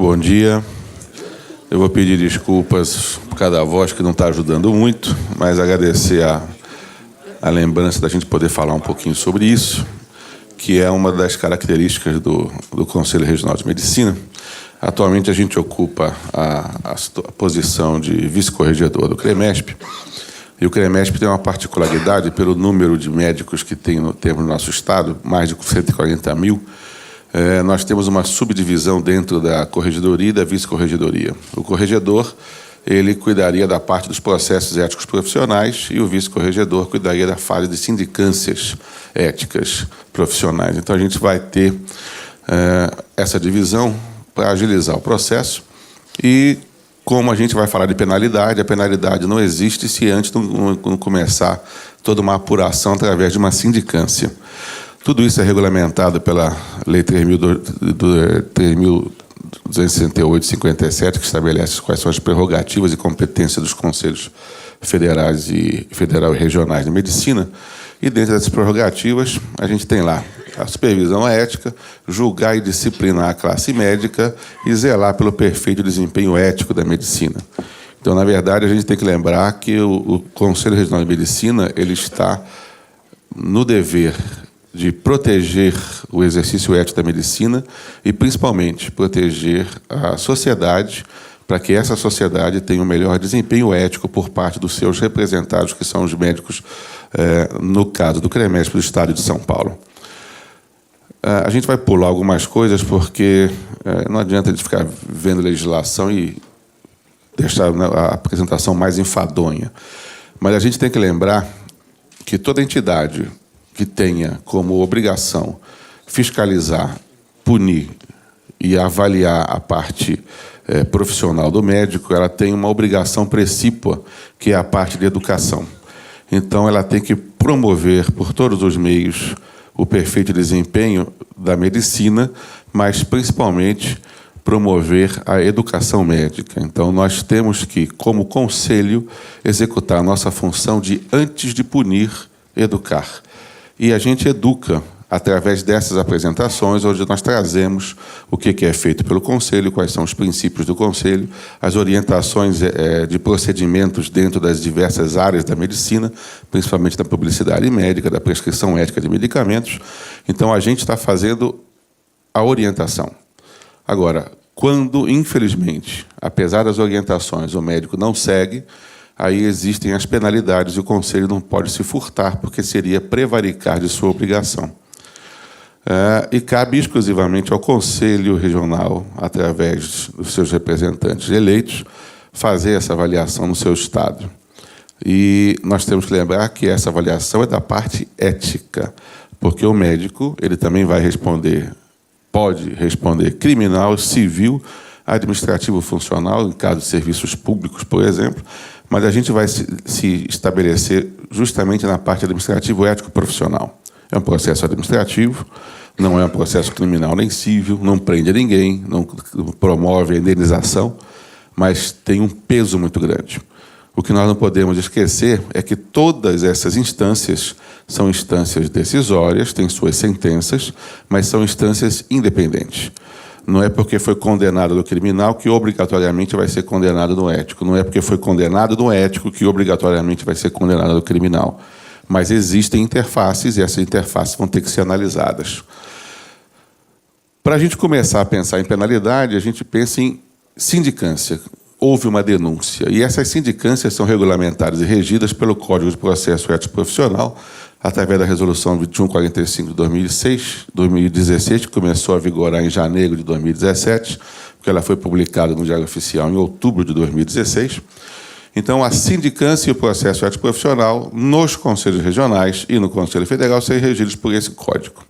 Bom dia. Eu vou pedir desculpas por cada voz que não está ajudando muito, mas agradecer a lembrança da gente poder falar um pouquinho sobre isso, que é uma das características do Conselho Regional de Medicina. Atualmente a gente ocupa a posição de vice-corregedor do CREMESP, e o CREMESP tem uma particularidade pelo número de médicos que temos no nosso estado, mais de 140 mil. Nós temos uma subdivisão dentro da corregedoria e da vice-corregedoria. O corregedor, ele cuidaria da parte dos processos éticos profissionais e o vice-corregedor cuidaria da fase de sindicâncias éticas profissionais. Então, a gente vai ter essa divisão para agilizar o processo. E, como a gente vai falar de penalidade, a penalidade não existe se antes não começar toda uma apuração através de uma sindicância. Tudo isso é regulamentado pela Lei 3.268/57, que estabelece quais são as prerrogativas e competências dos conselhos federais e regionais de medicina. E, dentro dessas prerrogativas, a gente tem lá a supervisão ética, julgar e disciplinar a classe médica e zelar pelo perfeito desempenho ético da medicina. Então, na verdade, a gente tem que lembrar que o Conselho Regional de Medicina ele está no dever de proteger o exercício ético da medicina e, principalmente, proteger a sociedade para que essa sociedade tenha o melhor desempenho ético por parte dos seus representados, que são os médicos, no caso do CREMESP do Estado de São Paulo. A gente vai pular algumas coisas porque não adianta a gente ficar vendo legislação e deixar a apresentação mais enfadonha. Mas a gente tem que lembrar que toda entidade que tenha como obrigação fiscalizar, punir e avaliar a parte profissional do médico, ela tem uma obrigação precípua, que é a parte de educação. Então, ela tem que promover, por todos os meios, o perfeito desempenho da medicina, mas, principalmente, promover a educação médica. Então, nós temos que, como conselho, executar a nossa função de, antes de punir, educar. E a gente educa através dessas apresentações, onde nós trazemos o que é feito pelo Conselho, quais são os princípios do Conselho, as orientações de procedimentos dentro das diversas áreas da medicina, principalmente da publicidade médica, da prescrição ética de medicamentos. Então, a gente está fazendo a orientação. Agora, quando, infelizmente, apesar das orientações, o médico não segue, aí existem as penalidades e o Conselho não pode se furtar, porque seria prevaricar de sua obrigação. E cabe exclusivamente ao Conselho Regional, através dos seus representantes eleitos, fazer essa avaliação no seu estado. E nós temos que lembrar que essa avaliação é da parte ética, porque o médico ele também vai responder, pode responder criminal, civil, administrativo funcional, em caso de serviços públicos, por exemplo, mas a gente vai se estabelecer justamente na parte administrativo ético profissional. É um processo administrativo, não é um processo criminal nem civil, não prende ninguém, não promove a indenização, mas tem um peso muito grande. O que nós não podemos esquecer é que todas essas instâncias são instâncias decisórias, têm suas sentenças, mas são instâncias independentes. Não é porque foi condenado no criminal que obrigatoriamente vai ser condenado no ético. Não é porque foi condenado no ético que obrigatoriamente vai ser condenado no criminal. Mas existem interfaces e essas interfaces vão ter que ser analisadas. Para a gente começar a pensar em penalidade, a gente pensa em sindicância. Houve uma denúncia. E essas sindicâncias são regulamentadas e regidas pelo Código de Processo Ético Profissional, através da Resolução 2145 de 2016, que começou a vigorar em janeiro de 2017, porque ela foi publicada no Diário Oficial em outubro de 2016. Então, a sindicância e o processo ético profissional, nos conselhos regionais e no Conselho Federal, serão regidos por esse código.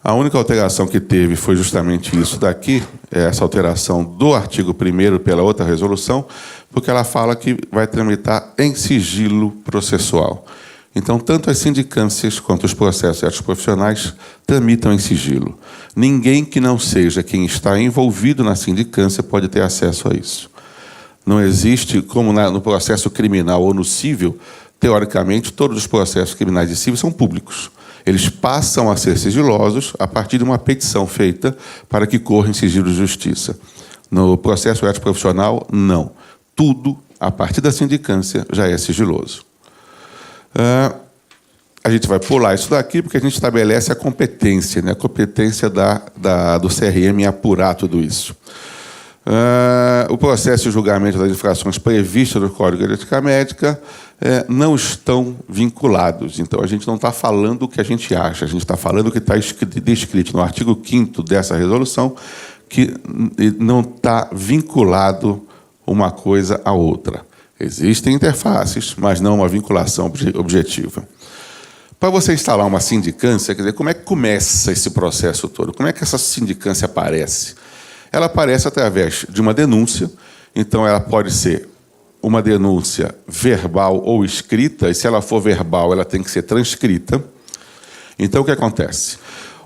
A única alteração que teve foi justamente isso daqui, essa alteração do artigo 1º pela outra resolução, porque ela fala que vai tramitar em sigilo processual. Então, tanto as sindicâncias quanto os processos éticos profissionais tramitam em sigilo. Ninguém que não seja quem está envolvido na sindicância pode ter acesso a isso. Não existe, como no processo criminal ou no civil, teoricamente, todos os processos criminais e cíveis são públicos. Eles passam a ser sigilosos a partir de uma petição feita para que corra em sigilo de justiça. No processo ético profissional, não. Tudo, a partir da sindicância, já é sigiloso. A gente vai pular isso daqui porque a gente estabelece a competência, né? A competência do CRM em apurar tudo isso. O processo de julgamento das infrações previstas no Código de Ética Médica não estão vinculados. Então, a gente não está falando o que a gente acha, a gente está falando o que está descrito no artigo 5º dessa resolução, que não está vinculado uma coisa à outra. Existem interfaces, mas não uma vinculação objetiva. Para você instalar uma sindicância, quer dizer, como é que começa esse processo todo? Como é que essa sindicância aparece? Ela aparece através de uma denúncia, então ela pode ser uma denúncia verbal ou escrita, e se ela for verbal, ela tem que ser transcrita. Então, o que acontece?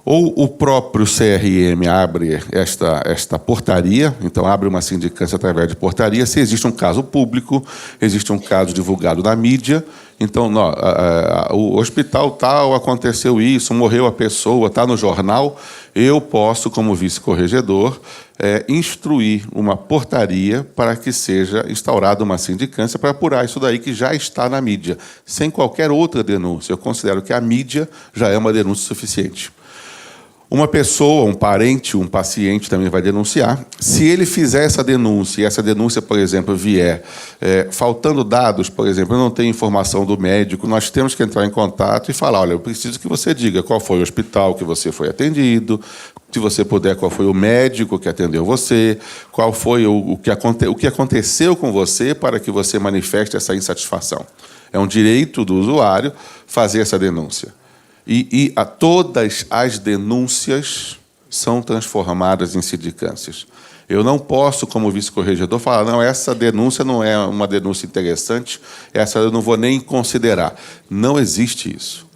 Ou o próprio CRM abre esta portaria, então abre uma sindicância através de portaria, se existe um caso público, existe um caso divulgado na mídia, então o hospital tal, aconteceu isso, morreu a pessoa, está no jornal, eu posso, como vice-corregedor, instruir uma portaria para que seja instaurada uma sindicância para apurar isso daí que já está na mídia, sem qualquer outra denúncia. Eu considero que a mídia já é uma denúncia suficiente. Uma pessoa, um parente, um paciente também vai denunciar. Se ele fizer essa denúncia, e essa denúncia, por exemplo, vier faltando dados, por exemplo, eu não tenho informação do médico, nós temos que entrar em contato e falar, olha, eu preciso que você diga qual foi o hospital que você foi atendido, se você puder, qual foi o médico que atendeu você, qual foi o que aconteceu com você para que você manifeste essa insatisfação. É um direito do usuário fazer essa denúncia. E todas as denúncias são transformadas em sindicâncias. Eu não posso, como vice-corregedor, falar, não, essa denúncia não é uma denúncia interessante, essa eu não vou nem considerar. Não existe isso.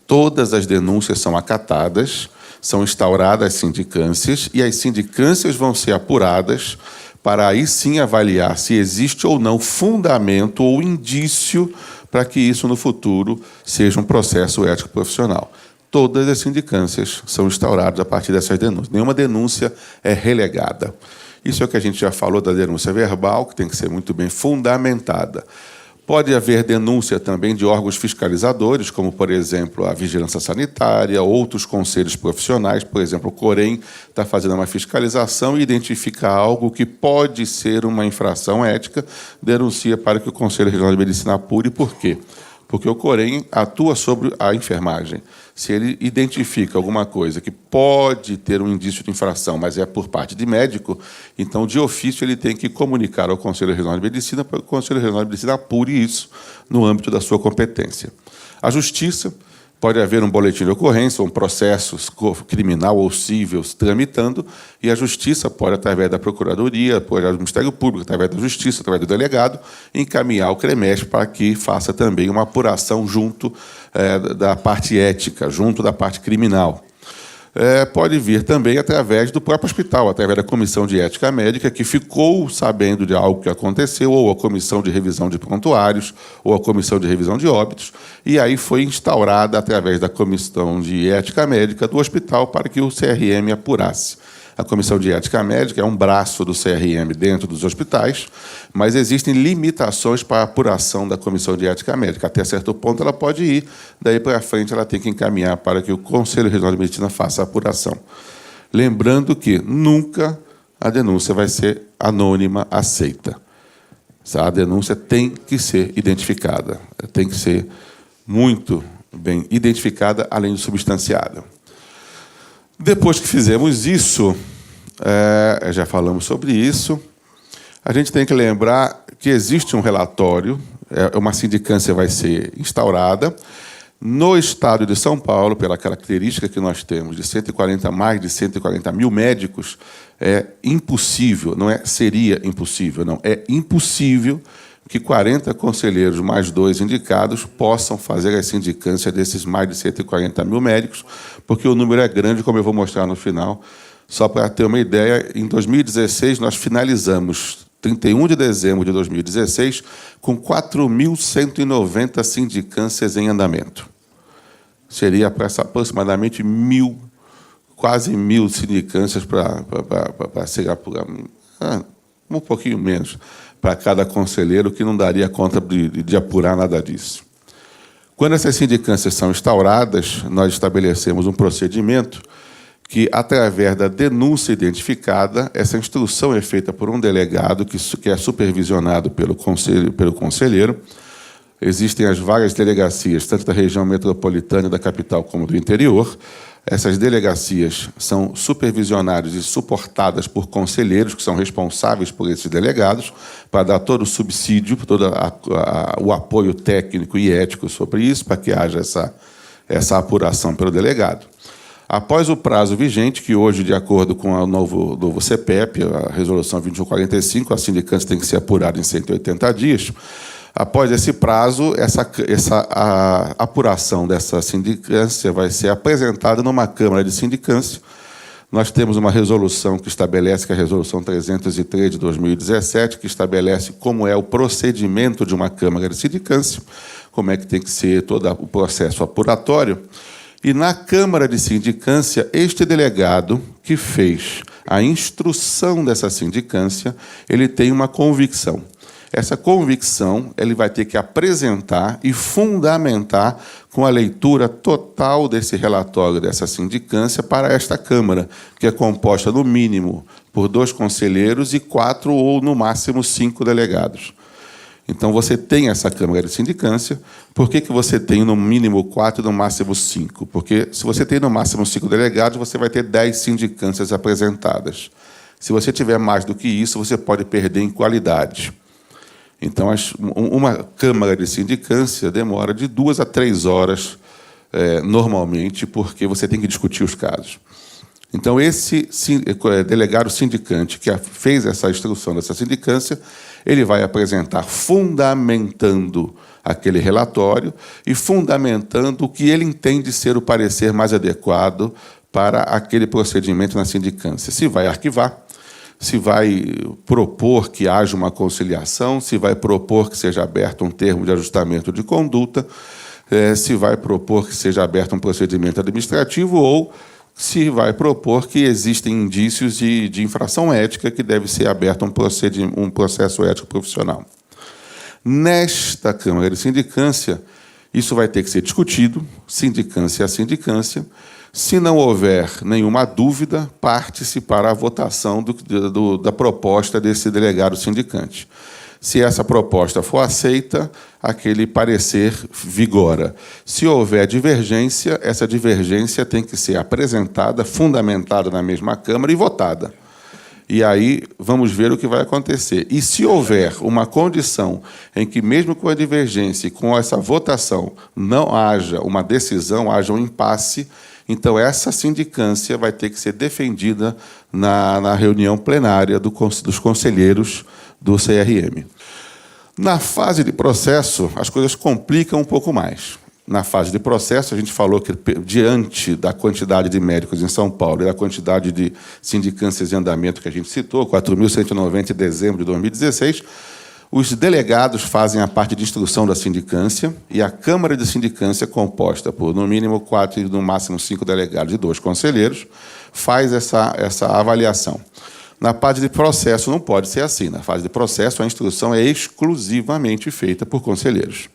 Todas as denúncias são acatadas, são instauradas sindicâncias, e as sindicâncias vão ser apuradas para aí sim avaliar se existe ou não fundamento ou indício para que isso, no futuro, seja um processo ético profissional. Todas as sindicâncias são instauradas a partir dessas denúncias. Nenhuma denúncia é relegada. Isso é o que a gente já falou da denúncia verbal, que tem que ser muito bem fundamentada. Pode haver denúncia também de órgãos fiscalizadores, como, por exemplo, a Vigilância Sanitária, outros conselhos profissionais. Por exemplo, o Corém está fazendo uma fiscalização e identifica algo que pode ser uma infração ética, denuncia para que o Conselho Regional de Medicina apure. Por quê? Porque o Corém atua sobre a enfermagem. Se ele identifica alguma coisa que pode ter um indício de infração, mas é por parte de médico, então, de ofício, ele tem que comunicar ao Conselho Regional de Medicina para que o Conselho Regional de Medicina apure isso no âmbito da sua competência. A Justiça, pode haver um boletim de ocorrência, um processo criminal ou cível tramitando, e a Justiça pode, através da Procuradoria, através do Ministério Público, através da Justiça, através do delegado, encaminhar o CREMESP para que faça também uma apuração junto da parte ética, junto da parte criminal. Pode vir também através do próprio hospital, através da Comissão de Ética Médica, que ficou sabendo de algo que aconteceu, ou a Comissão de Revisão de Prontuários, ou a Comissão de Revisão de Óbitos, e aí foi instaurada, através da Comissão de Ética Médica do hospital, para que o CRM apurasse. A Comissão de Ética Médica é um braço do CRM dentro dos hospitais, mas existem limitações para a apuração da Comissão de Ética Médica. Até certo ponto ela pode ir, daí para frente ela tem que encaminhar para que o Conselho Regional de Medicina faça a apuração. Lembrando que nunca a denúncia vai ser anônima, aceita. A denúncia tem que ser identificada, tem que ser muito bem identificada, além de substanciada. Depois que fizemos isso, já falamos sobre isso, a gente tem que lembrar que existe um relatório, uma sindicância vai ser instaurada. No estado de São Paulo, pela característica que nós temos de mais de 140 mil médicos, é impossível, seria impossível, não, é impossível que 40 conselheiros mais 2 indicados possam fazer a sindicância desses mais de 140 mil médicos, porque o número é grande, como eu vou mostrar no final. Só para ter uma ideia, em 2016, nós finalizamos, 31 de dezembro de 2016, com 4.190 sindicâncias em andamento. Seria aproximadamente quase 1.000 sindicâncias para ser um pouquinho menos para cada conselheiro, que não daria conta de apurar nada disso. Quando essas sindicâncias são instauradas, nós estabelecemos um procedimento que, através da denúncia identificada, essa instrução é feita por um delegado que é supervisionado pelo conselheiro. Existem as várias delegacias, tanto da região metropolitana da capital como do interior. Essas delegacias são supervisionadas e suportadas por conselheiros, que são responsáveis por esses delegados, para dar todo o subsídio, todo o apoio técnico e ético sobre isso, para que haja essa apuração pelo delegado. Após o prazo vigente, que hoje, de acordo com o novo CPEP, a Resolução 2145, a sindicância tem que ser apurada em 180 dias. Após esse prazo, a apuração dessa sindicância vai ser apresentada numa Câmara de Sindicância. Nós temos uma resolução que estabelece, que é a Resolução 303 de 2017, que estabelece como é o procedimento de uma Câmara de Sindicância, como é que tem que ser todo o processo apuratório. E, na Câmara de Sindicância, este delegado que fez a instrução dessa sindicância, ele tem uma convicção. Essa convicção ele vai ter que apresentar e fundamentar com a leitura total desse relatório dessa sindicância para esta Câmara, que é composta, no mínimo, por 2 conselheiros e 4 ou, no máximo, 5 delegados. Então, você tem essa Câmara de Sindicância. Por que você tem, no mínimo, 4 e, no máximo, 5? Porque, se você tem, no máximo, 5 delegados, você vai ter 10 sindicâncias apresentadas. Se você tiver mais do que isso, você pode perder em qualidade. Então, uma Câmara de Sindicância demora de 2 a 3 horas, normalmente, porque você tem que discutir os casos. Então, esse delegado sindicante que fez essa instrução dessa sindicância, ele vai apresentar fundamentando aquele relatório e fundamentando o que ele entende ser o parecer mais adequado para aquele procedimento na sindicância. Se vai arquivar, se vai propor que haja uma conciliação, se vai propor que seja aberto um termo de ajustamento de conduta, se vai propor que seja aberto um procedimento administrativo ou se vai propor que existem indícios de infração ética que deve ser aberto um processo ético profissional. Nesta Câmara de Sindicância, isso vai ter que ser discutido, sindicância a sindicância. Se não houver nenhuma dúvida, parte-se para a votação da proposta desse delegado sindicante. Se essa proposta for aceita, aquele parecer vigora. Se houver divergência, essa divergência tem que ser apresentada, fundamentada na mesma Câmara e votada. E aí vamos ver o que vai acontecer. E se houver uma condição em que, mesmo com a divergência e com essa votação, não haja uma decisão, haja um impasse, então essa sindicância vai ter que ser defendida na reunião plenária dos conselheiros do CRM. Na fase de processo, as coisas complicam um pouco mais. Na fase de processo, a gente falou que, diante da quantidade de médicos em São Paulo e da quantidade de sindicâncias em andamento que a gente citou, 4.190 em dezembro de 2016, os delegados fazem a parte de instrução da sindicância e a Câmara de Sindicância, composta por, no mínimo, 4 e, no máximo, 5 delegados e 2 conselheiros, faz essa avaliação. Na parte de processo não pode ser assim. Na fase de processo, a instrução é exclusivamente feita por conselheiros.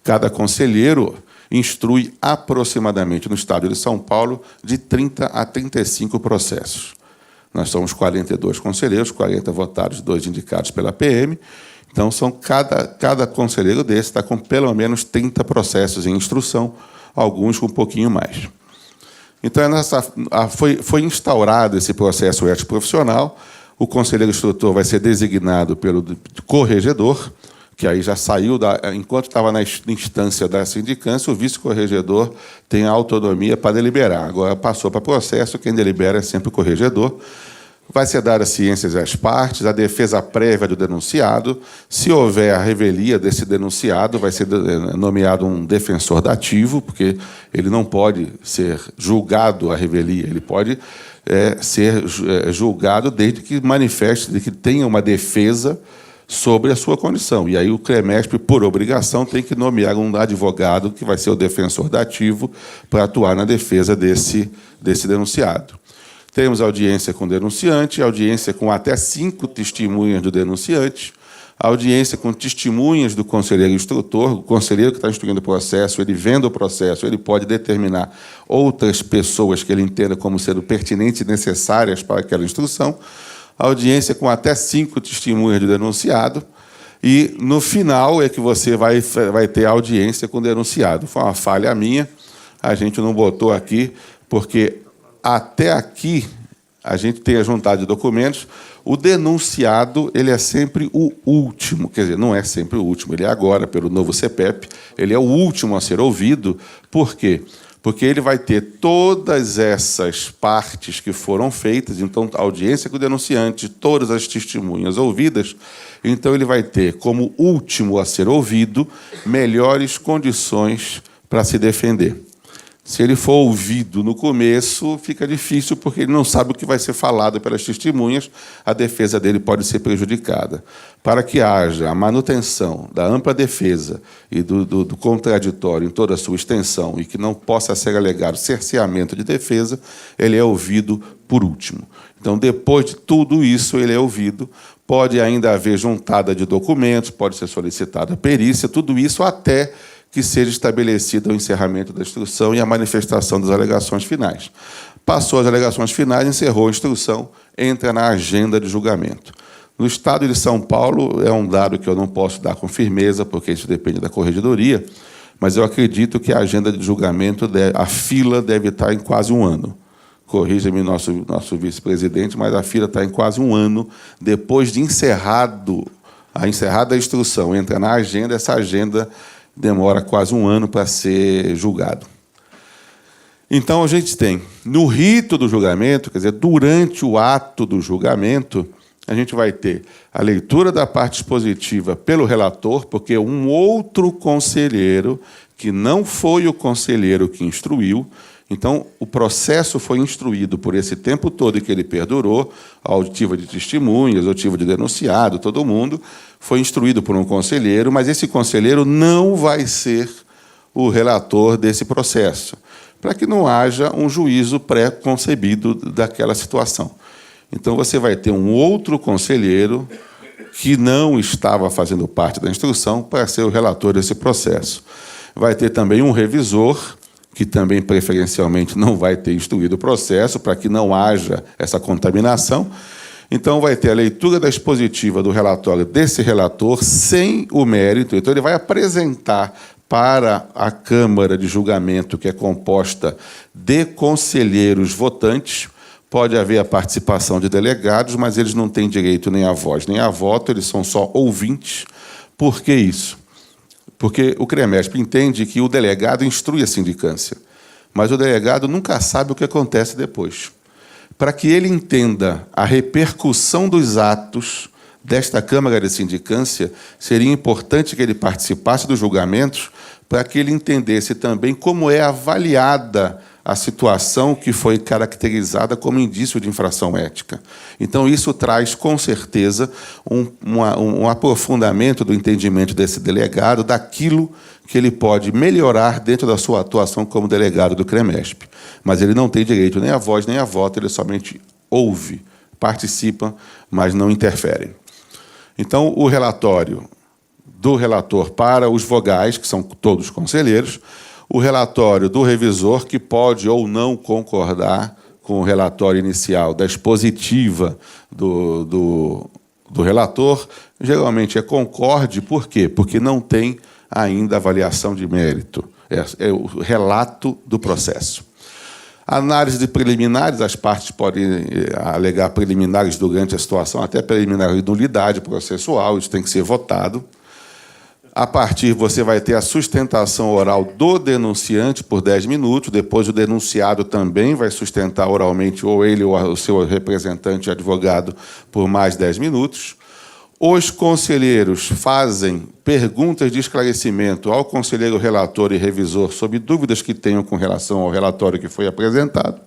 Cada conselheiro instrui aproximadamente, no estado de São Paulo, de 30 a 35 processos. Nós somos 42 conselheiros, 40 votados, 2 indicados pela PM. Então, cada conselheiro desse está com pelo menos 30 processos em instrução, alguns com um pouquinho mais. Então, foi instaurado esse processo ético profissional. O conselheiro instrutor vai ser designado pelo corregedor, que aí já saiu, enquanto estava na instância da sindicância, o vice-corregedor tem a autonomia para deliberar. Agora passou para processo, quem delibera é sempre o corregedor. Vai ser dada ciências às partes, a defesa prévia do denunciado. Se houver a revelia desse denunciado, vai ser nomeado um defensor dativo, porque ele não pode ser julgado a revelia, ele pode ser julgado desde que manifeste, de que tenha uma defesa sobre a sua condição. E aí o CREMESP, por obrigação, tem que nomear um advogado que vai ser o defensor dativo para atuar na defesa desse denunciado. Temos audiência com o denunciante, audiência com até 5 testemunhas do denunciante, audiência com testemunhas do conselheiro instrutor. O conselheiro que está instruindo o processo, ele vendo o processo, ele pode determinar outras pessoas que ele entenda como sendo pertinentes e necessárias para aquela instrução. Audiência com até 5 testemunhas do denunciado. E, no final, é que você vai ter audiência com o denunciado. Foi uma falha minha, a gente não botou aqui, porque até aqui a gente tem a juntada de documentos. O denunciado, ele é sempre o último, quer dizer, não é sempre o último, ele é agora, pelo novo CPEP, ele é o último a ser ouvido. Por quê? Porque ele vai ter todas essas partes que foram feitas, então, a audiência com o denunciante, todas as testemunhas ouvidas, então ele vai ter, como último a ser ouvido, melhores condições para se defender. Se ele for ouvido no começo, fica difícil, porque ele não sabe o que vai ser falado pelas testemunhas, a defesa dele pode ser prejudicada. Para que haja a manutenção da ampla defesa e do contraditório em toda a sua extensão e que não possa ser alegado cerceamento de defesa, ele é ouvido por último. Então, depois de tudo isso, ele é ouvido. Pode ainda haver juntada de documentos, pode ser solicitada perícia, tudo isso até que seja estabelecido o encerramento da instrução e a manifestação das alegações finais. Passou as alegações finais, encerrou a instrução, entra na agenda de julgamento. No Estado de São Paulo, é um dado que eu não posso dar com firmeza, porque isso depende da corregedoria, mas eu acredito que a agenda de julgamento, a fila deve estar em quase um ano. Corrija-me nosso vice-presidente, mas a fila está em quase um ano depois de encerrada a instrução. Entra na agenda, essa agenda demora quase um ano para ser julgado. Então, a gente tem, no rito do julgamento, quer dizer, durante o ato do julgamento, a gente vai ter a leitura da parte expositiva pelo relator, porque um outro conselheiro, que não foi o conselheiro que instruiu, então, o processo foi instruído por esse tempo todo que ele perdurou, a auditiva de testemunhas, a auditiva de denunciado, todo mundo, foi instruído por um conselheiro, mas esse conselheiro não vai ser o relator desse processo, para que não haja um juízo pré-concebido daquela situação. Então, você vai ter um outro conselheiro que não estava fazendo parte da instrução para ser o relator desse processo. Vai ter também um revisor, que também, preferencialmente, não vai ter instruído o processo, para que não haja essa contaminação. Então, vai ter a leitura da expositiva do relatório desse relator, sem o mérito. Então, ele vai apresentar para a Câmara de Julgamento, que é composta de conselheiros votantes. Pode haver a participação de delegados, mas eles não têm direito nem a voz nem a voto, eles são só ouvintes. Por que isso? Porque o CREMESP entende que o delegado instrui a sindicância, mas o delegado nunca sabe o que acontece depois. Para que ele entenda a repercussão dos atos desta Câmara de Sindicância, seria importante que ele participasse dos julgamentos para que ele entendesse também como é avaliada a situação que foi caracterizada como indício de infração ética. Então, isso traz, com certeza, um aprofundamento do entendimento desse delegado, daquilo que ele pode melhorar dentro da sua atuação como delegado do CREMESP. Mas ele não tem direito nem a voz nem a voto, ele somente ouve, participa, mas não interfere. Então, o relatório do relator para os vogais, que são todos conselheiros, o relatório do revisor, que pode ou não concordar com o relatório inicial da expositiva do relator, geralmente é concorde. Por quê? Porque não tem ainda avaliação de mérito. É o relato do processo. Análise de preliminares, as partes podem alegar preliminares durante a situação, até preliminar de nulidade processual, isso tem que ser votado. A partir, você vai ter a sustentação oral do denunciante por 10 minutos, depois o denunciado também vai sustentar oralmente, ou ele ou o seu representante advogado, por mais 10 minutos. Os conselheiros fazem perguntas de esclarecimento ao conselheiro relator e revisor sobre dúvidas que tenham com relação ao relatório que foi apresentado.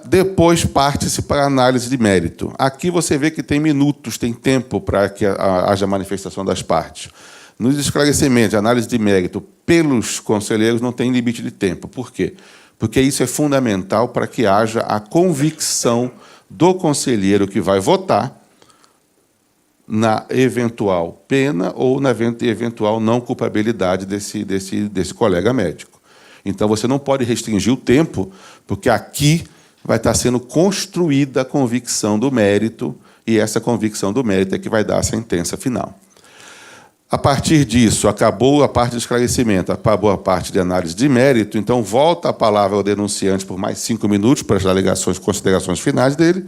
Depois parte-se para a análise de mérito. Aqui você vê que tem minutos, tem tempo para que haja manifestação das partes. Nos esclarecimentos, análise de mérito pelos conselheiros não tem limite de tempo. Por quê? porque isso é fundamental para que haja a convicção do conselheiro que vai votar na eventual pena ou na eventual não culpabilidade desse colega médico. Então, você não pode restringir o tempo, porque aqui vai estar sendo construída a convicção do mérito, e essa convicção do mérito é que vai dar a sentença final. A partir disso, acabou a parte de esclarecimento, acabou a parte de análise de mérito, então volta a palavra ao denunciante por mais 5 minutos para as alegações, considerações finais dele.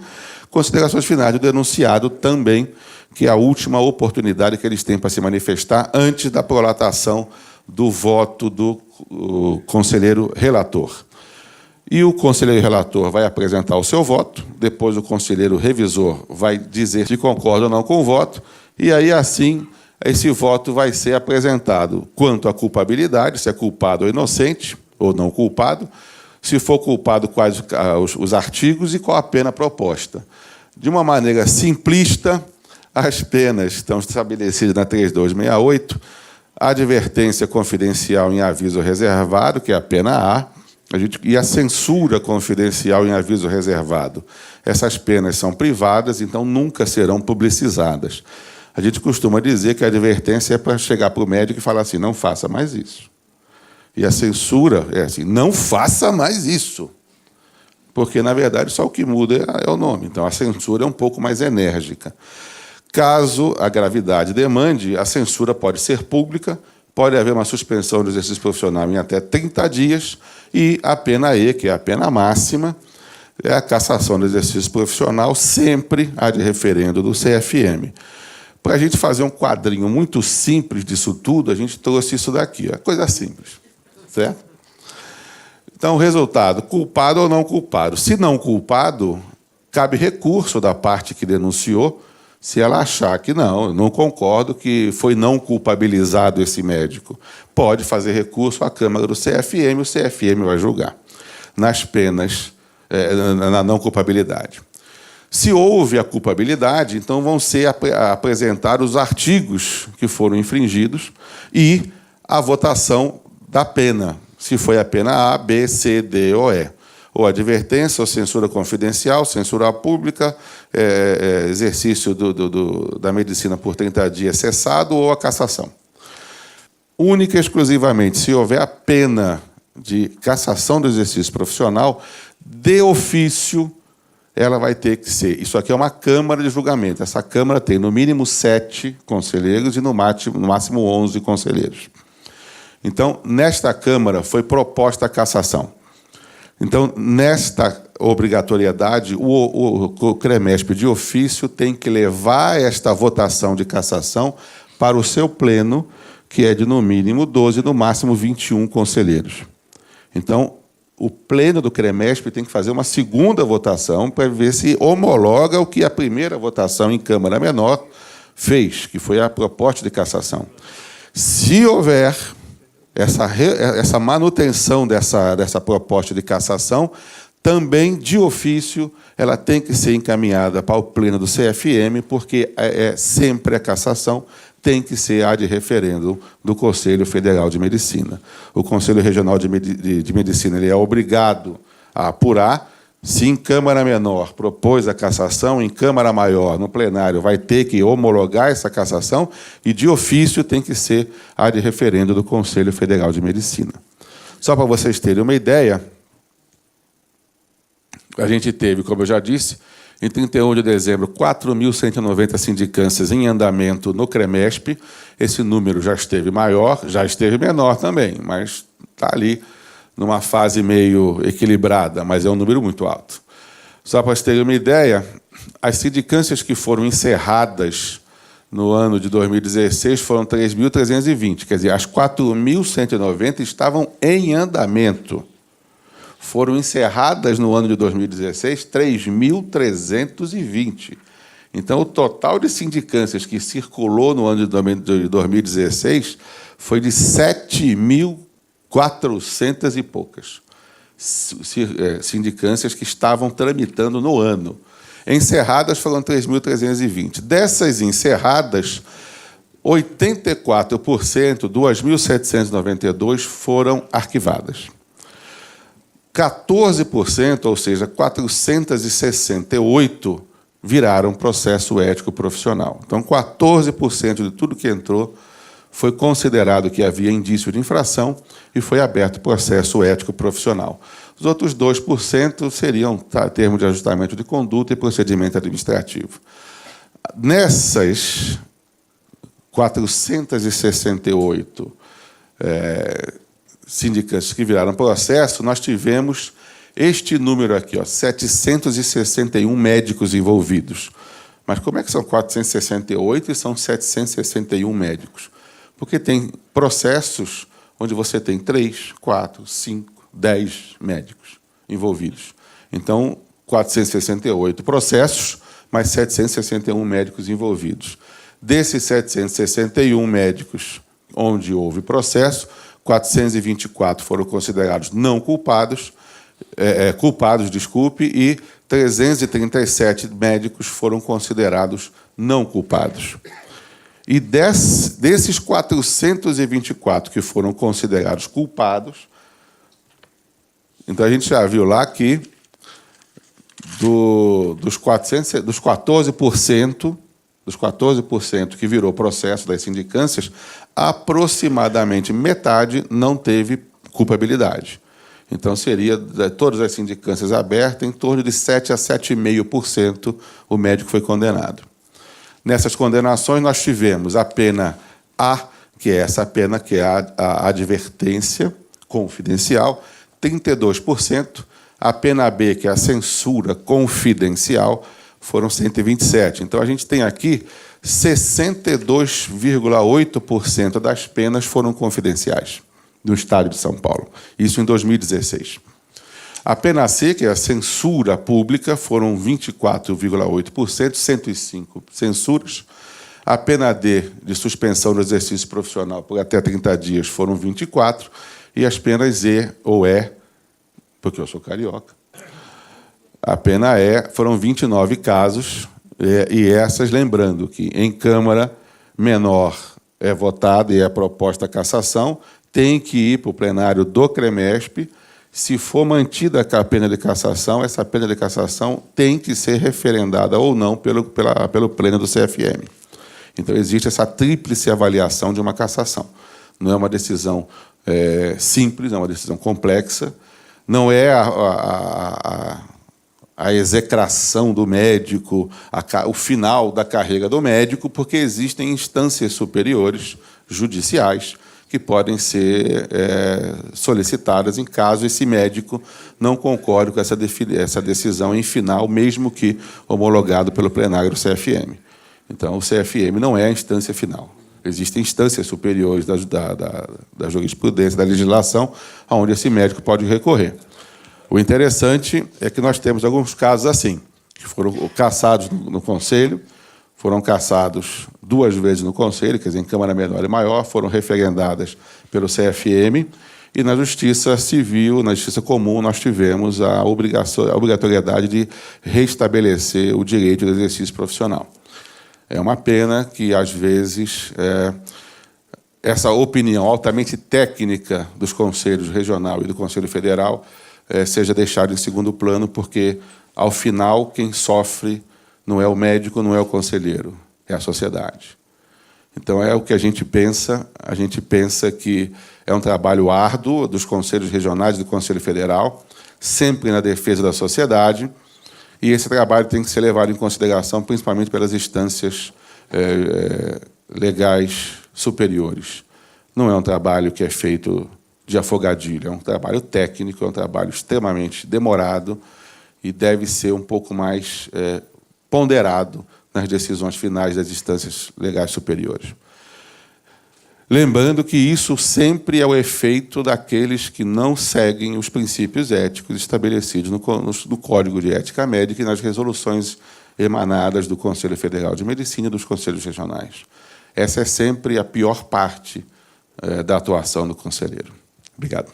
Considerações finais do denunciado também, que é a última oportunidade que eles têm para se manifestar antes da prolatação do voto do conselheiro relator. E o conselheiro relator vai apresentar o seu voto, depois o conselheiro revisor vai dizer se concorda ou não com o voto, e aí, assim, esse voto vai ser apresentado quanto à culpabilidade, se é culpado ou inocente, ou não culpado, se for culpado, quais os artigos e qual a pena proposta. De uma maneira simplista, as penas estão estabelecidas na 3268, a advertência confidencial em aviso reservado, que é a pena A, e a censura confidencial em aviso reservado. Essas penas são privadas, então nunca serão publicizadas. A gente costuma dizer que a advertência é para chegar para o médico e falar assim, não faça mais isso. E a censura é assim, não faça mais isso. Porque, na verdade, só o que muda é o nome. Então, a censura é um pouco mais enérgica. Caso a gravidade demande, a censura pode ser pública, pode haver uma suspensão do exercício profissional em até 30 dias, e a pena E, que é a pena máxima, é a cassação do exercício profissional, sempre há de referendo do CFM. Para a gente fazer um quadrinho muito simples disso tudo, a gente trouxe isso daqui. É coisa simples. Certo? Então, o resultado, culpado ou não culpado. Se não culpado, cabe recurso da parte que denunciou, se ela achar que não concordo que foi não culpabilizado esse médico. Pode fazer recurso à Câmara do CFM, o CFM vai julgar nas penas, na não culpabilidade. Se houve a culpabilidade, então vão ser apresentados os artigos que foram infringidos e a votação da pena, se foi a pena A, B, C, D ou E. Ou advertência, ou censura confidencial, censura pública, exercício da medicina por 30 dias cessado ou a cassação. Única e exclusivamente, se houver a pena de cassação do exercício profissional, de ofício, ela vai ter que ser... Isso aqui é uma Câmara de julgamento. Essa Câmara tem, no mínimo, 7 conselheiros e, no máximo, 11 conselheiros. Então, nesta Câmara, foi proposta a cassação. Então, nesta obrigatoriedade, o CREMESP de ofício tem que levar esta votação de cassação para o seu pleno, que é de, no mínimo, 12, no máximo, 21 conselheiros. Então, o pleno do CREMESP tem que fazer uma segunda votação para ver se homologa o que a primeira votação em Câmara Menor fez, que foi a proposta de cassação. Se houver essa manutenção dessa proposta de cassação, também, de ofício, ela tem que ser encaminhada para o pleno do CFM, porque sempre a cassação tem que ser a de referendo do Conselho Federal de Medicina. O Conselho Regional de Medicina ele é obrigado a apurar. Se em Câmara Menor propôs a cassação, em Câmara Maior, no plenário, vai ter que homologar essa cassação e, de ofício, tem que ser a de referendo do Conselho Federal de Medicina. Só para vocês terem uma ideia, a gente teve, como eu já disse, em 31 de dezembro, 4.190 sindicâncias em andamento no CREMESP. Esse número já esteve maior, já esteve menor também, mas está ali numa fase meio equilibrada, mas é um número muito alto. Só para vocês terem uma ideia, as sindicâncias que foram encerradas no ano de 2016 foram 3.320, quer dizer, as 4.190 estavam em andamento. Foram encerradas no ano de 2016 3.320. Então, o total de sindicâncias que circulou no ano de 2016 foi de 7.400 e poucas sindicâncias que estavam tramitando no ano. Encerradas foram 3.320. Dessas encerradas, 84%, 2.792, foram arquivadas. 14%, ou seja, 468, viraram processo ético profissional. Então, 14% de tudo que entrou foi considerado que havia indício de infração e foi aberto processo ético profissional. Os outros 2% seriam termo de ajustamento de conduta e procedimento administrativo. Nessas 468 sindicâncias que viraram processo, nós tivemos este número aqui, 761 médicos envolvidos. Mas como é que são 468 e são 761 médicos? Porque tem processos onde você tem 3, 4, 5, 10 médicos envolvidos. Então, 468 processos, mais 761 médicos envolvidos. Desses 761 médicos onde houve processo, 424 foram considerados não culpados, e 337 médicos foram considerados não culpados. E desses 424 que foram considerados culpados, então a gente já viu lá que dos 14% que virou processo das sindicâncias, aproximadamente metade não teve culpabilidade. Então, seria, de todas as sindicâncias abertas, em torno de 7 a 7,5% o médico foi condenado. Nessas condenações, nós tivemos a pena A, que é essa pena, que é a advertência confidencial, 32%. A pena B, que é a censura confidencial, foram 127. Então, a gente tem aqui 62,8% das penas foram confidenciais no Estado de São Paulo. Isso em 2016. A pena C, que é a censura pública, foram 24,8%, 105 censuras. A pena D, de suspensão do exercício profissional por até 30 dias, foram 24. E as penas E ou E, porque eu sou carioca, a pena E foram 29 casos, e essas, lembrando que em Câmara menor é votada e é proposta a cassação, tem que ir para o plenário do CREMESP. Se for mantida a pena de cassação, essa pena de cassação tem que ser referendada ou não pelo pleno do CFM. Então, existe essa tríplice avaliação de uma cassação. Não é uma decisão simples, é uma decisão complexa. Não é a execração do médico, o final da carreira do médico, porque existem instâncias superiores, judiciais, que podem ser solicitadas em caso esse médico não concorde com essa decisão em final, mesmo que homologado pelo plenário do CFM. Então, o CFM não é a instância final. Existem instâncias superiores da jurisprudência, da legislação, onde esse médico pode recorrer. O interessante é que nós temos alguns casos assim, que foram cassados no Conselho, foram cassados 2 vezes no Conselho, quer dizer, em Câmara Menor e Maior, foram referendadas pelo CFM, e na Justiça Civil, na Justiça Comum, nós tivemos a obrigatoriedade de restabelecer o direito do exercício profissional. É uma pena que, às vezes, essa opinião altamente técnica dos Conselhos Regional e do Conselho Federal seja deixada em segundo plano, porque, ao final, quem sofre não é o médico, não é o conselheiro, é a sociedade. Então, é o que a gente pensa que é um trabalho árduo dos conselhos regionais e do Conselho Federal, sempre na defesa da sociedade, e esse trabalho tem que ser levado em consideração, principalmente pelas instâncias legais superiores. Não é um trabalho que é feito de afogadilho, é um trabalho técnico, é um trabalho extremamente demorado e deve ser um pouco mais ponderado nas decisões finais das instâncias legais superiores. Lembrando que isso sempre é o efeito daqueles que não seguem os princípios éticos estabelecidos no Código de Ética Médica e nas resoluções emanadas do Conselho Federal de Medicina e dos Conselhos Regionais. Essa é sempre a pior parte da atuação do conselheiro. Obrigado.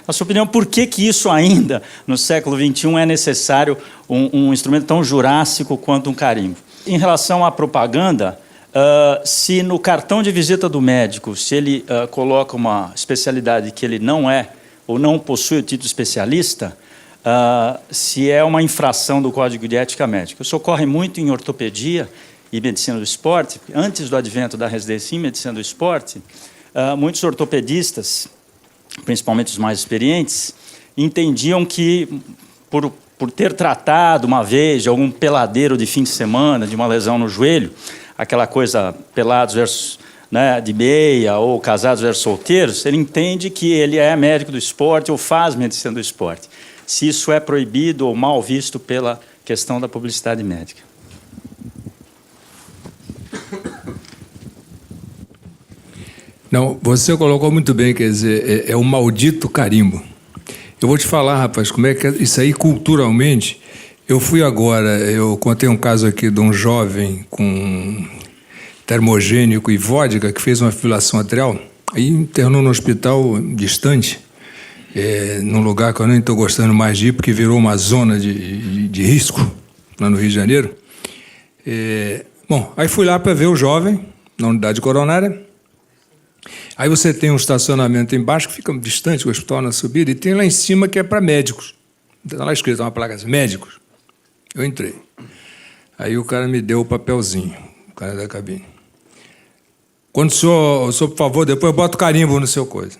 Na sua opinião, por que isso ainda, no século XXI, é necessário um instrumento tão jurássico quanto um carimbo? Em relação à propaganda, se no cartão de visita do médico, se ele coloca uma especialidade que ele não é ou não possui o título especialista, se é uma infração do Código de Ética Médica. Isso ocorre muito em ortopedia e medicina do esporte. Antes do advento da residência em medicina do esporte, muitos ortopedistas, principalmente os mais experientes, entendiam que, por ter tratado uma vez de algum peladeiro de fim de semana, de uma lesão no joelho, aquela coisa pelados versus, né, de meia, ou casados versus solteiros, ele entende que ele é médico do esporte ou faz medicina do esporte, se isso é proibido ou mal visto pela questão da publicidade médica. Não, você colocou muito bem, quer dizer, é o maldito carimbo. Eu vou te falar, rapaz, como é que é isso aí culturalmente. Eu contei um caso aqui de um jovem com termogênico e vodka que fez uma fibrilação atrial, aí internou no hospital distante, num lugar que eu nem estou gostando mais de ir, porque virou uma zona de risco, lá no Rio de Janeiro. Bom, aí fui lá para ver o jovem, na unidade coronária. Aí você tem um estacionamento embaixo, que fica distante, o hospital na subida, e tem lá em cima que é para médicos. Está lá escrito uma placa assim, médicos. Eu entrei. Aí o cara me deu o papelzinho, o cara da cabine. Quando o senhor, por favor, depois bota o carimbo no seu coisa.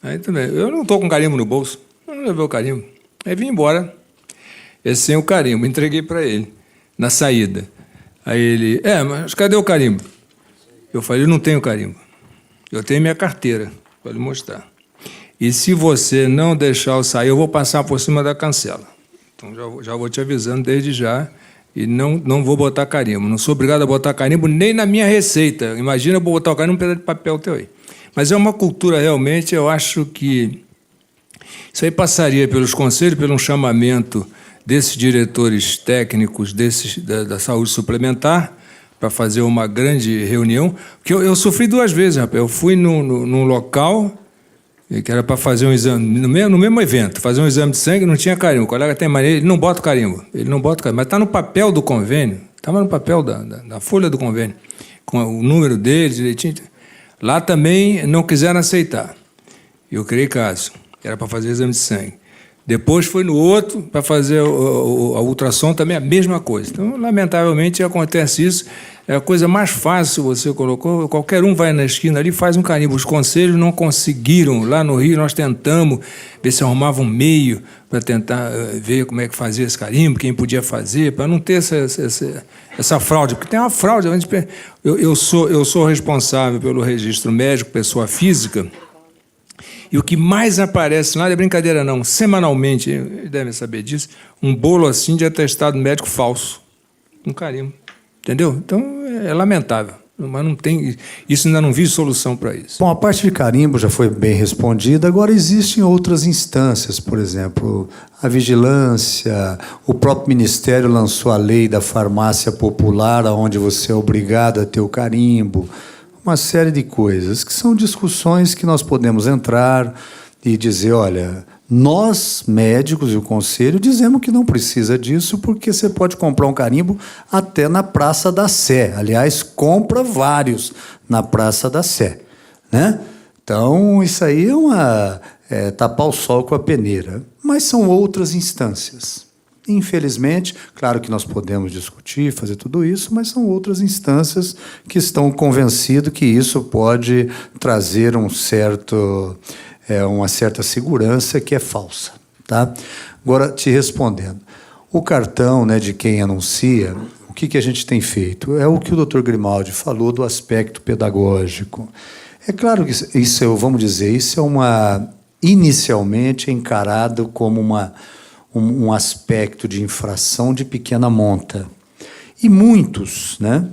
Aí também, eu não estou com carimbo no bolso, eu não levei o carimbo. Aí vim embora, sem o carimbo, entreguei para ele, na saída. Aí ele, mas cadê o carimbo? Eu falei, eu não tenho carimbo. Eu tenho minha carteira, para lhe mostrar. E se você não deixar eu sair, eu vou passar por cima da cancela. Então, já vou te avisando desde já, e não vou botar carimbo. Não sou obrigado a botar carimbo nem na minha receita. Imagina eu vou botar o carimbo num pedaço de papel teu aí. Mas é uma cultura, realmente, eu acho que isso aí passaria pelos conselhos, pelo chamamento desses diretores técnicos da saúde suplementar, para fazer uma grande reunião, porque eu sofri 2 vezes, rapaz. Eu fui num local que era para fazer um exame, no mesmo evento, fazer um exame de sangue, não tinha carimbo. O colega tem maneira, ele não bota o carimbo, mas está no papel do convênio, estava no papel da folha do convênio, com o número dele, direitinho. Lá também não quiseram aceitar. Eu criei caso, era para fazer exame de sangue. Depois foi no outro para fazer a ultrassom, também a mesma coisa. Então, lamentavelmente, acontece isso. É a coisa mais fácil, você colocou. Qualquer um vai na esquina ali e faz um carimbo. Os conselhos não conseguiram. Lá no Rio, nós tentamos ver se arrumava um meio para tentar ver como é que fazia esse carimbo, quem podia fazer, para não ter essa fraude. Porque tem uma fraude. Eu sou responsável pelo registro médico, pessoa física. E o que mais aparece lá, não é brincadeira não, semanalmente, devem saber disso, um bolo assim de atestado médico falso, com carimbo, entendeu? Então, é lamentável, mas não tem, isso ainda não vi solução para isso. Bom, a parte de carimbo já foi bem respondida, agora existem outras instâncias, por exemplo, a vigilância, o próprio Ministério lançou a lei da farmácia popular, onde você é obrigado a ter o carimbo, uma série de coisas, que são discussões que nós podemos entrar e dizer, olha, nós, médicos e o Conselho, dizemos que não precisa disso, porque você pode comprar um carimbo até na Praça da Sé. Aliás, compra vários na Praça da Sé, né? Então, isso aí é tapar o sol com a peneira. Mas são outras instâncias. Infelizmente, claro que nós podemos discutir, fazer tudo isso, mas são outras instâncias que estão convencidas que isso pode trazer uma certa segurança que é falsa. Tá? Agora, te respondendo, o cartão, né, de quem anuncia, o que a gente tem feito? É o que o Dr. Grimaldi falou do aspecto pedagógico. É claro que isso, vamos dizer, isso é inicialmente encarado como um aspecto de infração de pequena monta. E muitos, né,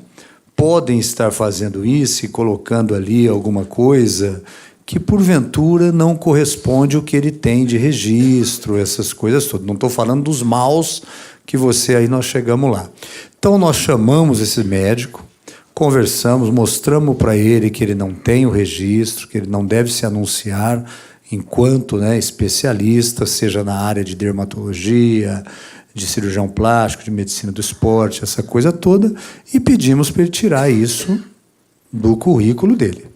podem estar fazendo isso e colocando ali alguma coisa que, porventura, não corresponde ao que ele tem de registro, essas coisas todas. Não estou falando dos maus que aí nós chegamos lá. Então, nós chamamos esse médico, conversamos, mostramos para ele que ele não tem o registro, que ele não deve se anunciar enquanto, né, especialista, seja na área de dermatologia, de cirurgião plástico, de medicina do esporte, essa coisa toda, e pedimos para ele tirar isso do currículo dele,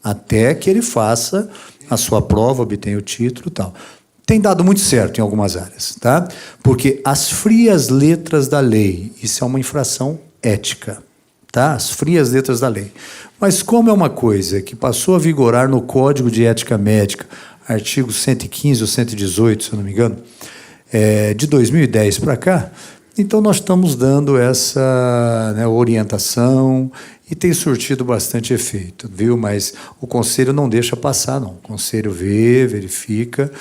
até que ele faça a sua prova, obtenha o título e tal. Tem dado muito certo em algumas áreas, tá? Porque as frias letras da lei, isso é uma infração ética, tá? As frias letras da lei. Mas como é uma coisa que passou a vigorar no Código de Ética Médica, artigo 115 ou 118, se eu não me engano, de 2010 para cá, então nós estamos dando essa, né, orientação e tem surtido bastante efeito, viu? Mas o Conselho não deixa passar, não. O Conselho vê, verifica,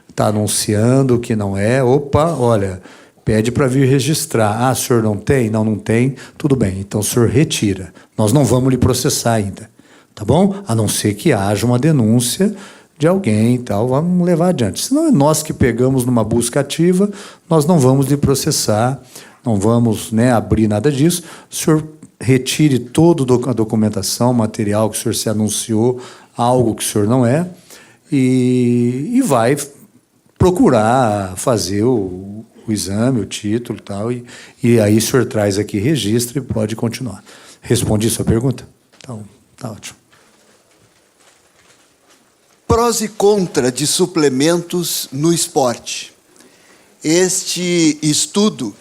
está anunciando o que não é. Opa, olha, pede para vir registrar. Ah, o senhor não tem? Não, não tem. Tudo bem, então o senhor retira. Nós não vamos lhe processar ainda, tá bom? A não ser que haja uma denúncia de alguém e tal, vamos levar adiante. Senão é nós que pegamos numa busca ativa, nós não vamos lhe processar, não vamos, né, abrir nada disso. O senhor retire toda a documentação, material que o senhor se anunciou, algo que o senhor não é, e vai procurar fazer o exame, o título e tal, e aí o senhor traz aqui, registra e pode continuar. Respondi sua pergunta? Então, tá ótimo. Prós e contra de suplementos no esporte. Este estudo,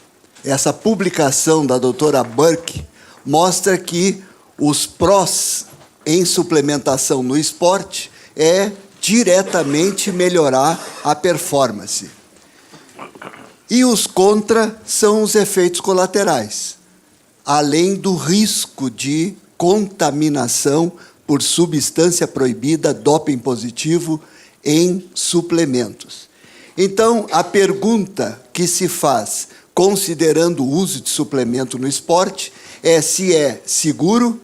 essa publicação da doutora Burke, mostra que os prós em suplementação no esporte é diretamente melhorar a performance. E os contra são os efeitos colaterais, além do risco de contaminação por substância proibida, doping positivo, em suplementos. Então, a pergunta que se faz, considerando o uso de suplemento no esporte, é se é seguro,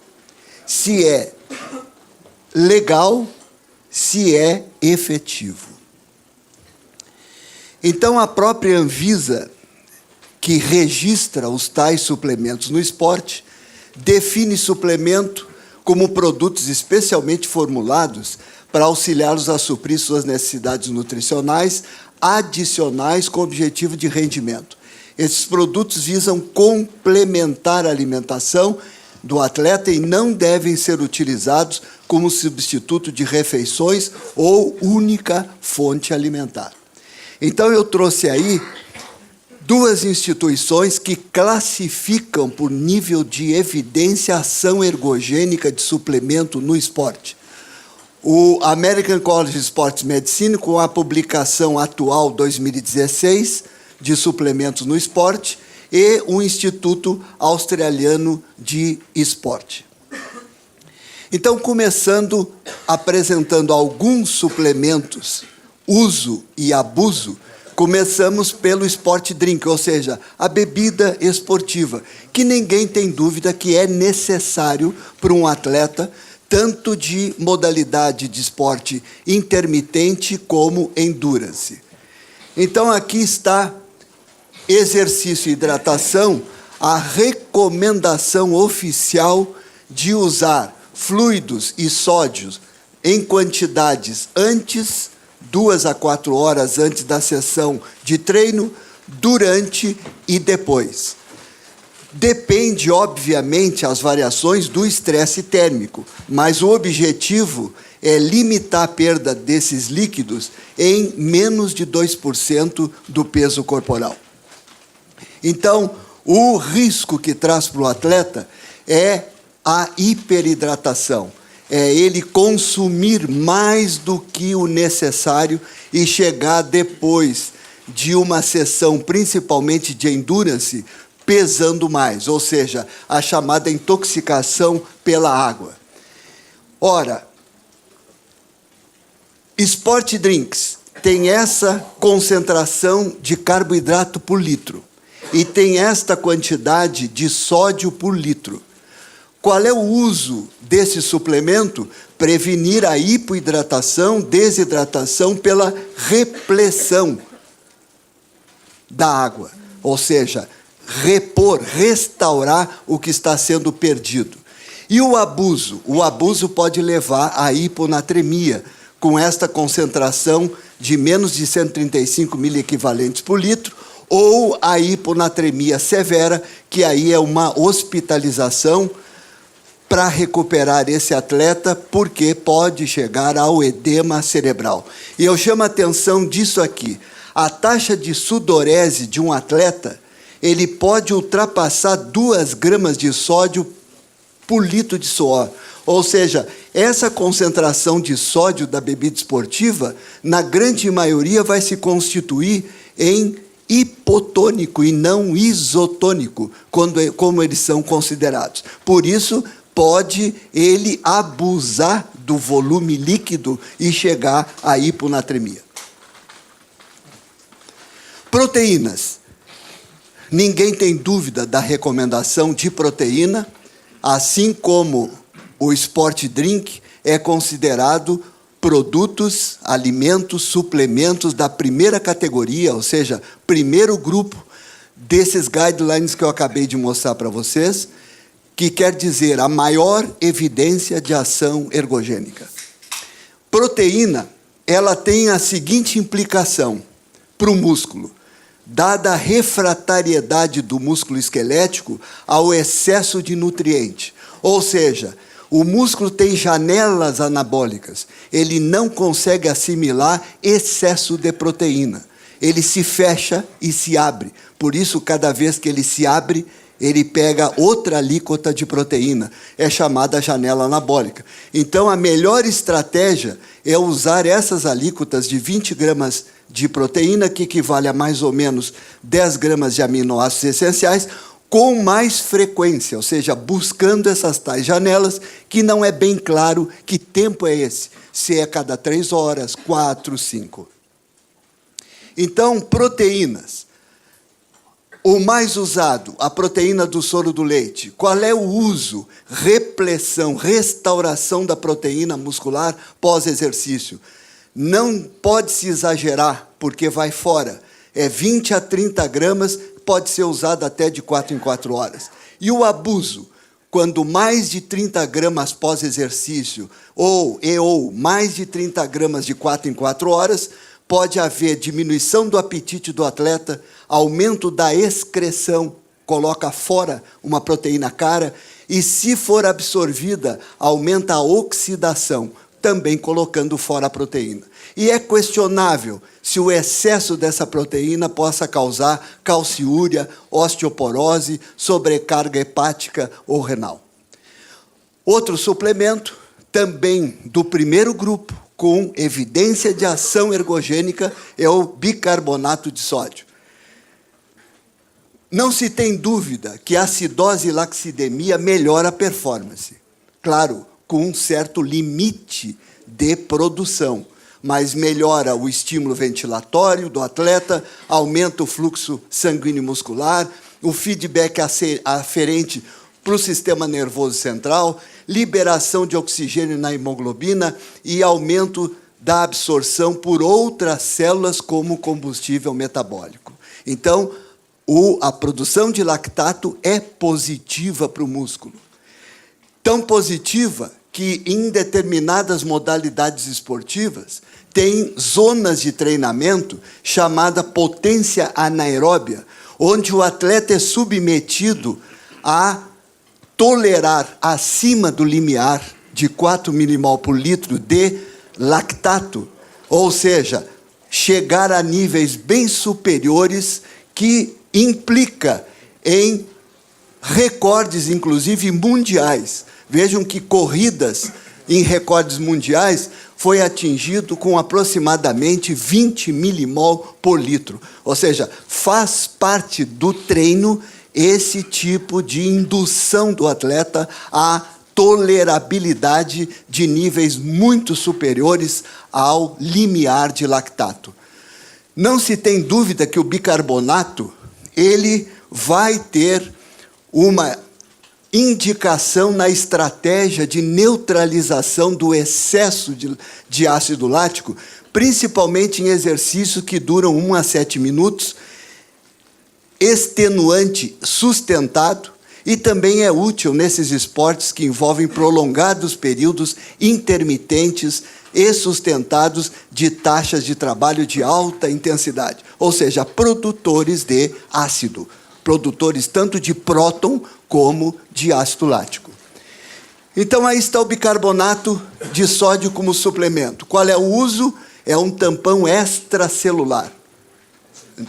se é legal, se é efetivo. Então, a própria Anvisa, que registra os tais suplementos no esporte, define suplemento como produtos especialmente formulados para auxiliá-los a suprir suas necessidades nutricionais adicionais com objetivo de rendimento. Esses produtos visam complementar a alimentação do atleta e não devem ser utilizados como substituto de refeições ou única fonte alimentar. Então, eu trouxe aí duas instituições que classificam por nível de evidência a ação ergogênica de suplemento no esporte. O American College of Sports Medicine, com a publicação atual 2016 de suplementos no esporte, e o Instituto Australiano de Esporte. Então, começando apresentando alguns suplementos, uso e abuso, começamos pelo sport drink, ou seja, a bebida esportiva, que ninguém tem dúvida que é necessário para um atleta, tanto de modalidade de esporte intermitente como endurance. Então, aqui está exercício e hidratação, a recomendação oficial de usar fluidos e sódios em quantidades antes, 2 a 4 horas antes da sessão de treino, durante e depois. Depende, obviamente, as variações do estresse térmico, mas o objetivo é limitar a perda desses líquidos em menos de 2% do peso corporal. Então, o risco que traz para o atleta é a hiperidratação. É ele consumir mais do que o necessário e chegar depois de uma sessão, principalmente de endurance, pesando mais, ou seja, a chamada intoxicação pela água. Ora, sport drinks tem essa concentração de carboidrato por litro e tem esta quantidade de sódio por litro. Qual é o uso desse suplemento? Prevenir a hipoidratação, desidratação pela repressão da água, ou seja, repor, restaurar o que está sendo perdido. E o abuso? O abuso pode levar à hiponatremia, com esta concentração de menos de 135 miliequivalentes por litro, ou a hiponatremia severa, que aí é uma hospitalização para recuperar esse atleta, porque pode chegar ao edema cerebral. E eu chamo a atenção disso aqui. A taxa de sudorese de um atleta, ele pode ultrapassar 2 gramas de sódio por litro de suor. Ou seja, essa concentração de sódio da bebida esportiva, na grande maioria, vai se constituir em hipotônico e não isotônico, como eles são considerados. Por isso, pode ele abusar do volume líquido e chegar à hiponatremia. Proteínas. Ninguém tem dúvida da recomendação de proteína, assim como o Sport Drink é considerado produtos, alimentos, suplementos da primeira categoria, ou seja, primeiro grupo desses guidelines que eu acabei de mostrar para vocês, que quer dizer a maior evidência de ação ergogênica. Proteína, ela tem a seguinte implicação para o músculo. Dada a refratariedade do músculo esquelético ao excesso de nutriente. Ou seja, o músculo tem janelas anabólicas. Ele não consegue assimilar excesso de proteína. Ele se fecha e se abre. Por isso, cada vez que ele se abre, ele pega outra alíquota de proteína. É chamada janela anabólica. Então, a melhor estratégia é usar essas alíquotas de 20 gramas de proteína, que equivale a mais ou menos 10 gramas de aminoácidos essenciais, com mais frequência, ou seja, buscando essas tais janelas, que não é bem claro que tempo é esse, se é cada 3 horas, 4, 5. Então, proteínas. O mais usado, a proteína do soro do leite. Qual é o uso? Repressão, restauração da proteína muscular pós-exercício. Não pode se exagerar, porque vai fora. É 20 a 30 gramas, pode ser usado até de 4 em 4 horas. E o abuso, quando mais de 30 gramas pós-exercício, ou mais de 30 gramas de 4 em 4 horas, pode haver diminuição do apetite do atleta, aumento da excreção, coloca fora uma proteína cara, e se for absorvida, aumenta a oxidação, também colocando fora a proteína. E é questionável se o excesso dessa proteína possa causar calciúria, osteoporose, sobrecarga hepática ou renal. Outro suplemento, também do primeiro grupo, com evidência de ação ergogênica, é o bicarbonato de sódio. Não se tem dúvida que a acidose e laxidemia melhora a performance. Claro, com um certo limite de produção, mas melhora o estímulo ventilatório do atleta, aumenta o fluxo sanguíneo muscular, o feedback aferente para o sistema nervoso central, liberação de oxigênio na hemoglobina e aumento da absorção por outras células como combustível metabólico. Então, a produção de lactato é positiva para o músculo. Tão positiva que, em determinadas modalidades esportivas, tem zonas de treinamento chamada potência anaeróbia, onde o atleta é submetido a tolerar acima do limiar de 4 milimol por litro de lactato, ou seja, chegar a níveis bem superiores, que implica em recordes, inclusive mundiais. Vejam que corridas em recordes mundiais foi atingido com aproximadamente 20 milimol por litro. Ou seja, faz parte do treino esse tipo de indução do atleta à tolerabilidade de níveis muito superiores ao limiar de lactato. Não se tem dúvida que o bicarbonato, ele vai ter uma indicação na estratégia de neutralização do excesso de ácido lático, principalmente em exercícios que duram 1 a 7 minutos, extenuante sustentado, e também é útil nesses esportes que envolvem prolongados períodos intermitentes e sustentados de taxas de trabalho de alta intensidade. ou seja, produtores de ácido, produtores tanto de próton como de ácido lático. Então, aí está o bicarbonato de sódio como suplemento. Qual é o uso? É um tampão extracelular,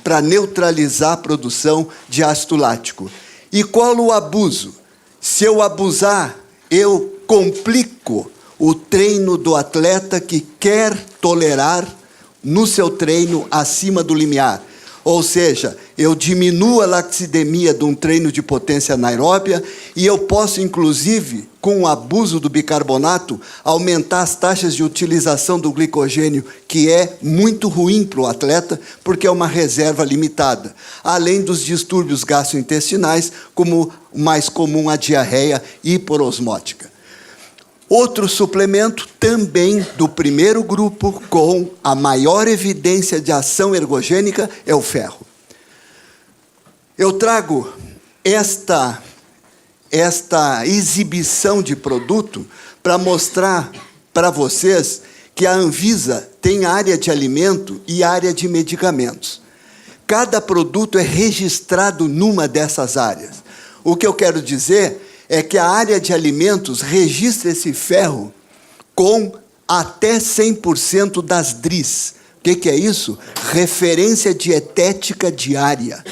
para neutralizar a produção de ácido lático. E qual o abuso? Se eu abusar, eu complico o treino do atleta que quer tolerar no seu treino acima do limiar. Ou seja, eu diminuo a laxidemia de um treino de potência anaeróbia e eu posso, inclusive, com o abuso do bicarbonato, aumentar as taxas de utilização do glicogênio, que é muito ruim para o atleta, porque é uma reserva limitada. Além dos distúrbios gastrointestinais, como o mais comum, a diarreia hiperosmótica. Outro suplemento, também do primeiro grupo, com a maior evidência de ação ergogênica, é o ferro. Eu trago esta exibição de produto para mostrar para vocês que a Anvisa tem área de alimento e área de medicamentos. Cada produto é registrado numa dessas áreas. O que eu quero dizer é que a área de alimentos registra esse ferro com até 100% das DRIs. O que é isso? Referência dietética diária,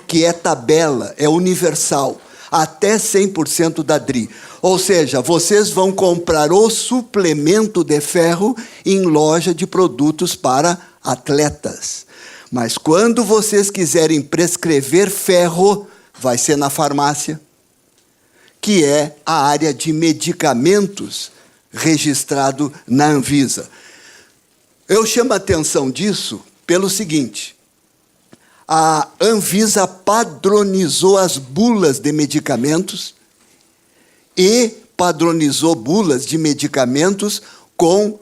que é tabela, é universal, até 100% da DRI. Ou seja, vocês vão comprar o suplemento de ferro em loja de produtos para atletas. Mas quando vocês quiserem prescrever ferro, vai ser na farmácia, que é a área de medicamentos registrado na Anvisa. Eu chamo a atenção disso pelo seguinte: a Anvisa padronizou as bulas de medicamentos e padronizou bulas de medicamentos com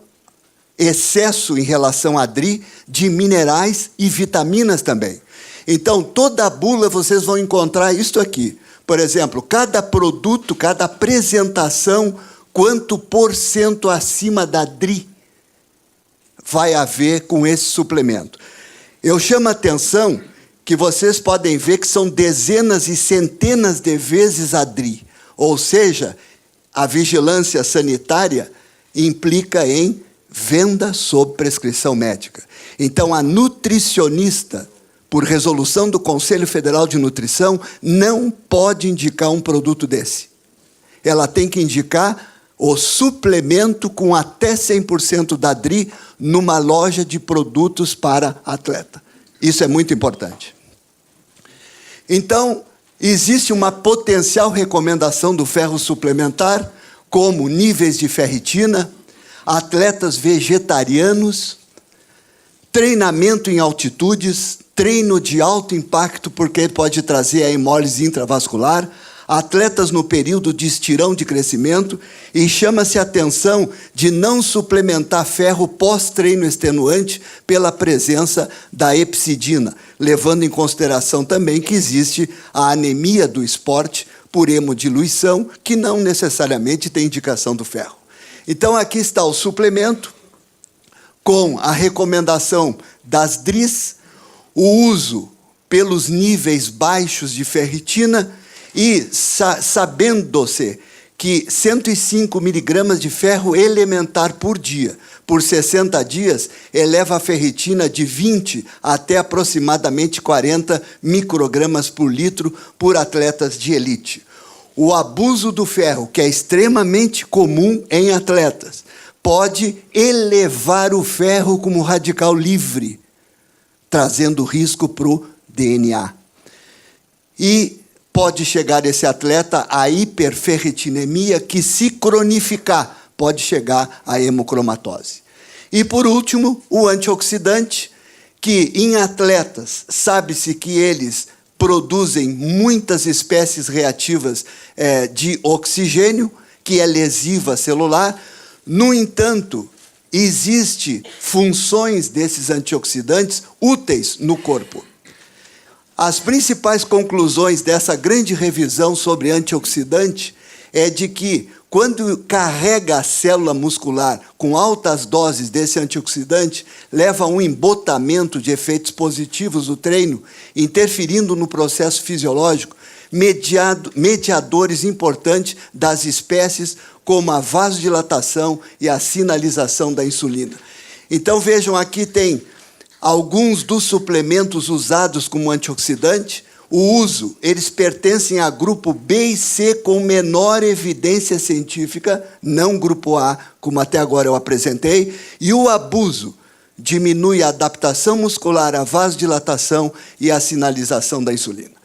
excesso em relação à DRI de minerais e vitaminas também. Então, toda bula vocês vão encontrar isto aqui. Por exemplo, cada produto, cada apresentação, quanto % acima da DRI vai haver com esse suplemento. Eu chamo a atenção que vocês podem ver que são dezenas e centenas de vezes a DRI. Ou seja, a vigilância sanitária implica em venda sob prescrição médica. Então, a nutricionista, por resolução do Conselho Federal de Nutrição, não pode indicar um produto desse. Ela tem que indicar o suplemento com até 100% da DRI numa loja de produtos para atleta. Isso é muito importante. Então, existe uma potencial recomendação do ferro suplementar, como níveis de ferritina, atletas vegetarianos, treinamento em altitudes, treino de alto impacto, porque pode trazer a hemólise intravascular, atletas no período de estirão de crescimento, e chama-se a atenção de não suplementar ferro pós-treino extenuante pela presença da epsidina, levando em consideração também que existe a anemia do esporte por hemodiluição, que não necessariamente tem indicação do ferro. Então, aqui está o suplemento, com a recomendação das DRIs, o uso pelos níveis baixos de ferritina e sabendo-se que 105 miligramas de ferro elementar por dia, por 60 dias, eleva a ferritina de 20 até aproximadamente 40 microgramas por litro por atletas de elite. O abuso do ferro, que é extremamente comum em atletas, pode elevar o ferro como radical livre, trazendo risco para o DNA. E pode chegar esse atleta à hiperferritinemia, que, se cronificar, pode chegar à hemocromatose. E, por último, o antioxidante, que em atletas sabe-se que eles produzem muitas espécies reativas de oxigênio, que é lesiva celular. No entanto, existem funções desses antioxidantes úteis no corpo. As principais conclusões dessa grande revisão sobre antioxidante é de que, quando carrega a célula muscular com altas doses desse antioxidante, leva a um embotamento de efeitos positivos do treino, interferindo no processo fisiológico, mediadores importantes das espécies, como a vasodilatação e a sinalização da insulina. Então, vejam, aqui tem alguns dos suplementos usados como antioxidante. O uso, eles pertencem a grupo B e C com menor evidência científica, não grupo A, como até agora eu apresentei, e o abuso diminui a adaptação muscular, a vasodilatação e a sinalização da insulina.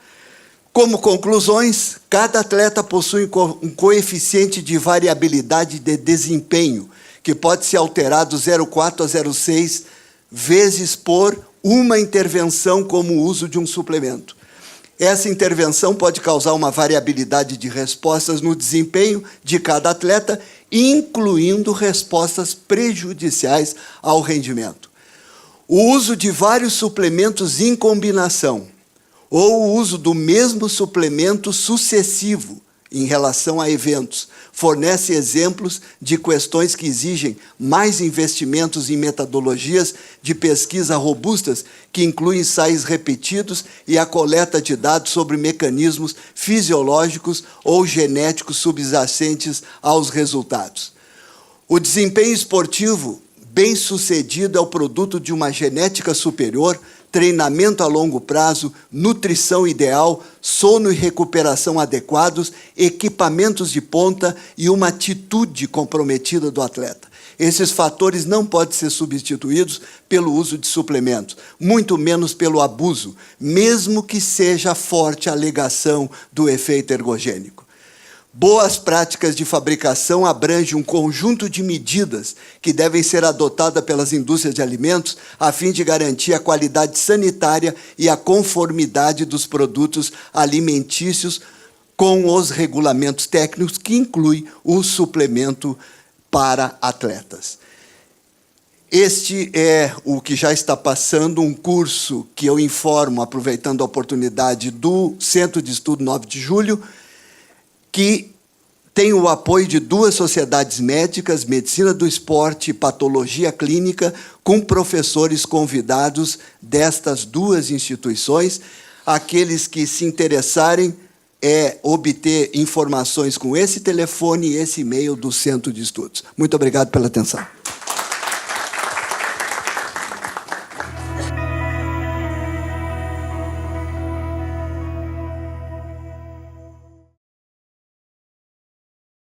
Como conclusões, cada atleta possui um coeficiente de variabilidade de desempenho, que pode ser alterado 0,4 a 0,6 vezes por uma intervenção como o uso de um suplemento. Essa intervenção pode causar uma variabilidade de respostas no desempenho de cada atleta, incluindo respostas prejudiciais ao rendimento. O uso de vários suplementos em combinação, ou o uso do mesmo suplemento sucessivo em relação a eventos, fornece exemplos de questões que exigem mais investimentos em metodologias de pesquisa robustas, que incluem ensaios repetidos e a coleta de dados sobre mecanismos fisiológicos ou genéticos subjacentes aos resultados. O desempenho esportivo bem-sucedido é o produto de uma genética superior, treinamento a longo prazo, nutrição ideal, sono e recuperação adequados, equipamentos de ponta e uma atitude comprometida do atleta. Esses fatores não podem ser substituídos pelo uso de suplementos, muito menos pelo abuso, mesmo que seja forte a alegação do efeito ergogênico. Boas práticas de fabricação abrangem um conjunto de medidas que devem ser adotadas pelas indústrias de alimentos a fim de garantir a qualidade sanitária e a conformidade dos produtos alimentícios com os regulamentos técnicos, que inclui o suplemento para atletas. Este é o que já está passando, um curso que eu informo, aproveitando a oportunidade, do Centro de Estudo 9 de Julho, que tem o apoio de 2 sociedades médicas, Medicina do Esporte e Patologia Clínica, com professores convidados destas 2 instituições. Aqueles que se interessarem obter informações com esse telefone e esse e-mail do Centro de Estudos. Muito obrigado pela atenção.